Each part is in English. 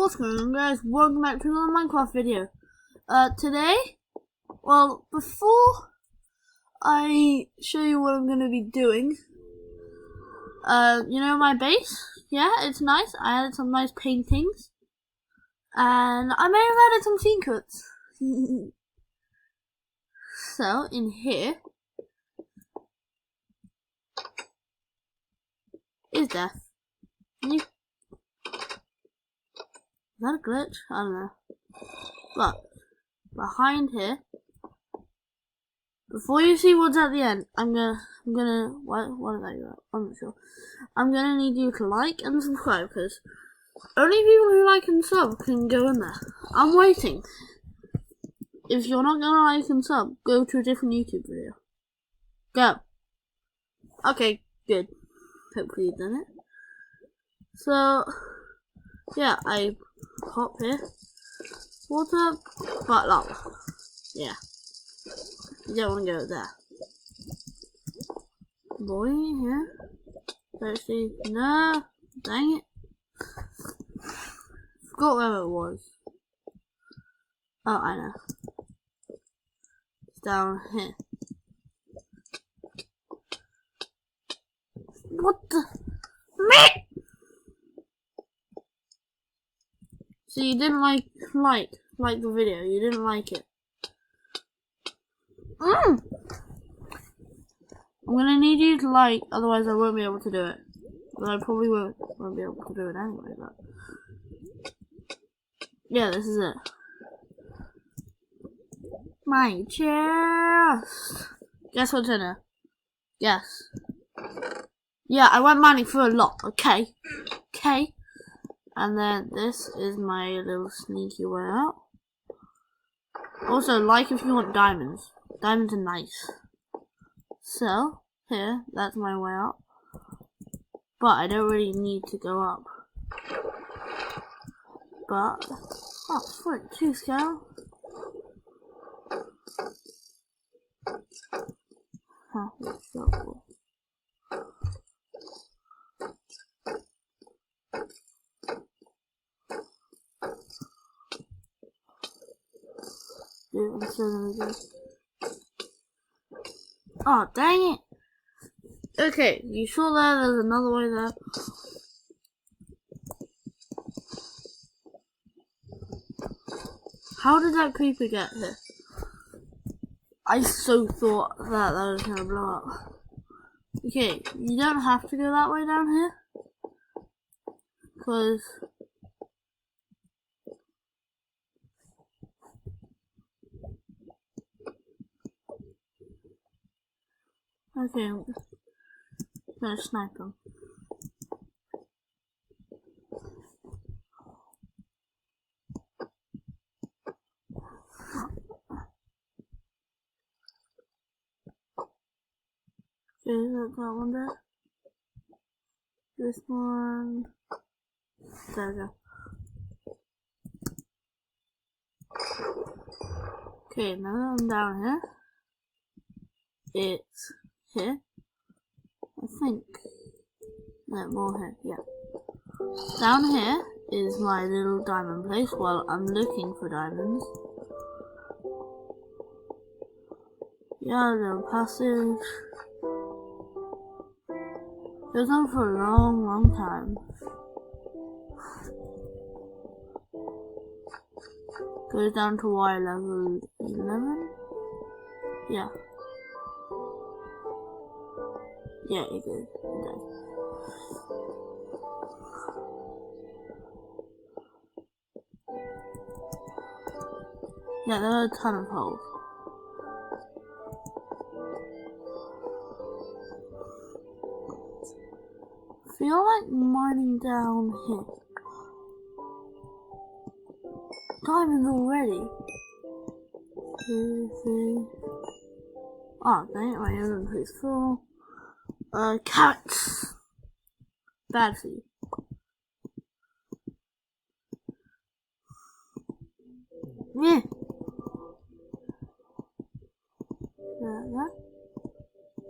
What's going on, guys? Welcome back to another Minecraft video. Today, well, before I show you what I'm going to be doing, you know my base? Yeah, it's nice. I added some nice paintings, and I may have added some secrets. So, in here is death. Is that a glitch? I don't know. But behind here, before you see what's at the end, what did I do? I'm not sure. I'm gonna need you to like and subscribe because only people who like and sub can go in there. I'm waiting. If you're not gonna like and sub, go to a different YouTube video. Go. Okay, good. Hopefully you've done it. So, yeah, I hop here. Water, but lava. Yeah. You don't want to go there. Boy, here. Let's see. No. Dang it. Forgot where it was. Oh, I know. It's down here. What the? Meh! So you didn't like the video. You didn't like it. I'm gonna need you to like, otherwise I won't be able to do it. But I probably won't be able to do it anyway. But yeah, this is it. My chest. Guess what's in it? Yes. Yeah, I went mining for a lot. Okay. Okay. And then this is my little sneaky way out. Also, like if you want diamonds. Diamonds are nice. So, here, that's my way out. But I don't really need to go up. But, oh, frick, 2 scale. Huh, that's so cool. Dude, I'm still gonna go. Oh, dang it! Okay, you saw there, there's another way there. How did that creeper get here? I so thought that was gonna blow up. Okay, you don't have to go that way down here. Because okay, I'm gonna snipe him. Okay, that's that one there. This one. There we go. Okay, now that I'm down here, it's here. I think. No, more here, yeah. Down here is my little diamond place while I'm looking for diamonds. Yeah, a little passage. Goes on for a long, long time. Goes down to Y level 11? Yeah. Yeah, it goes. It does. Yeah, there are a ton of holes. I feel like mining down here. Diamonds already. 2, 3. Oh, dang it, my inventory's full. Carrots. Bad for you. Yeah.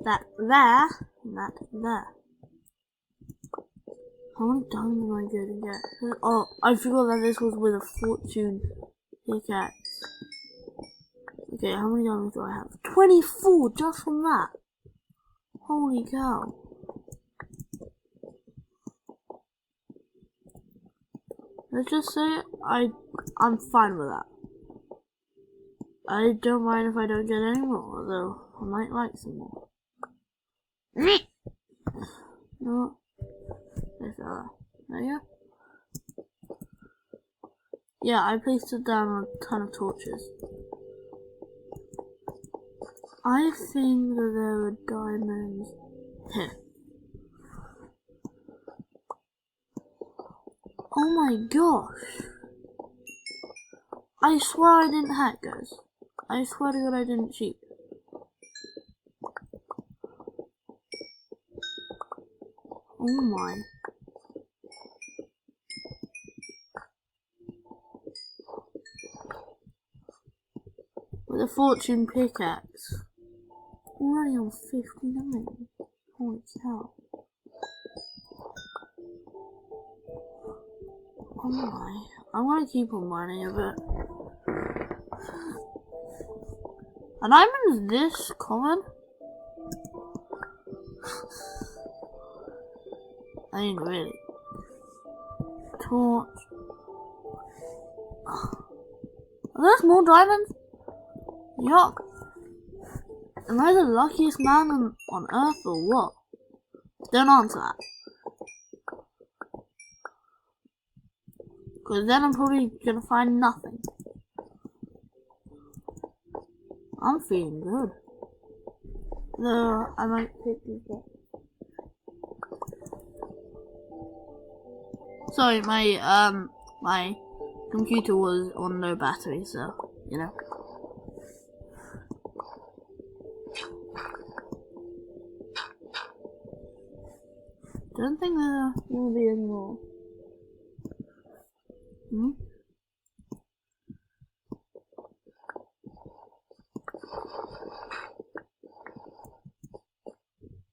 That there. How many diamonds am I going to get? Oh, I forgot that this was with a fortune pickaxe. Okay, how many diamonds do I have? 24 just from that. Holy cow. Let's just say I'm fine with that. I don't mind if I don't get any more, although I might like some more. No. There you go. Yeah, I placed it down on a ton of torches. I think that there were diamonds here. Oh my gosh. I swear I didn't hack, guys. I swear to God I didn't cheat. Oh my. With a fortune pickaxe. Already on 59. Holy cow. Oh my. I'm gonna keep on mining a bit. A diamond is this common? I mean, really. Torch. Are there more diamonds? Yuck. Am I the luckiest man on earth or what? Don't answer that. Because then I'm probably gonna find nothing. I'm feeling good. Though I might pick this up. Sorry, my computer was on low battery, so you know. Don't think there will be any more.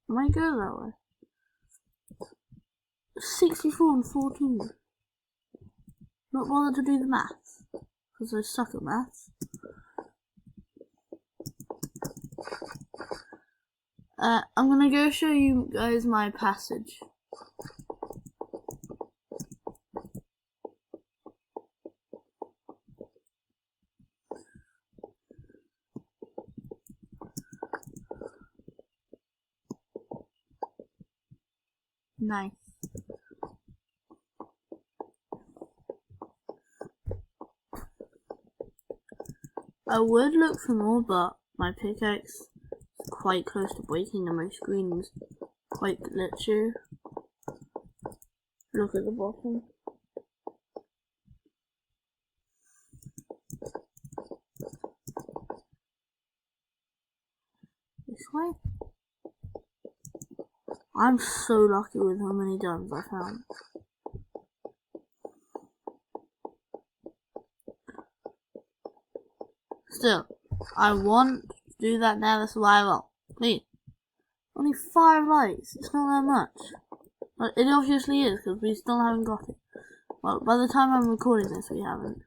Might go that way. 64 and 14. Not bothered to do the maths, because I suck at maths. I'm gonna go show you guys my passage. Nice. I would look for more, but my pickaxe is quite close to breaking and my screen's quite glitchy. Look at the bottom. This way? I'm so lucky with how many diamonds I found. Still, I want to do that nether survival. Please. Only 5 likes. It's not that much. But it obviously is, because we still haven't got it. Well, by the time I'm recording this, we haven't.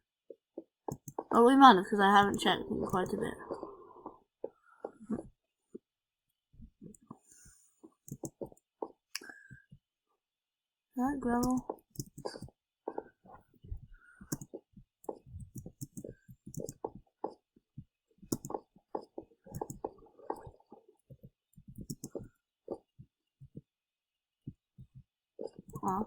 Well, we might have, because I haven't checked in quite a bit. That gravel. Oh.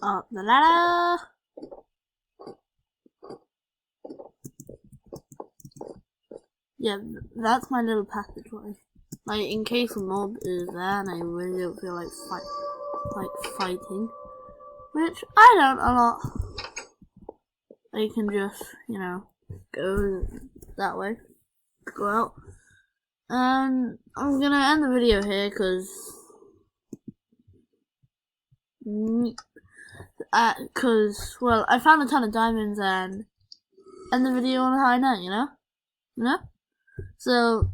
Up the ladder. Yeah, that's my little passageway. Like, in case a mob is there and I really don't feel like fighting, which I don't a lot. I can just, you know, go that way, go out. And I'm gonna end the video here because well, I found a ton of diamonds and end the video on a high note, you know? So,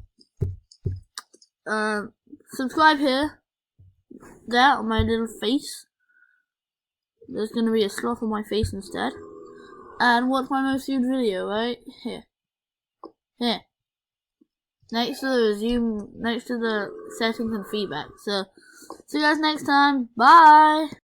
subscribe here, there on my little face. There's gonna be a sloth on my face instead. And watch my most viewed video, right? Here. Next to the resume, next to the settings and feedback. So, see you guys next time. Bye!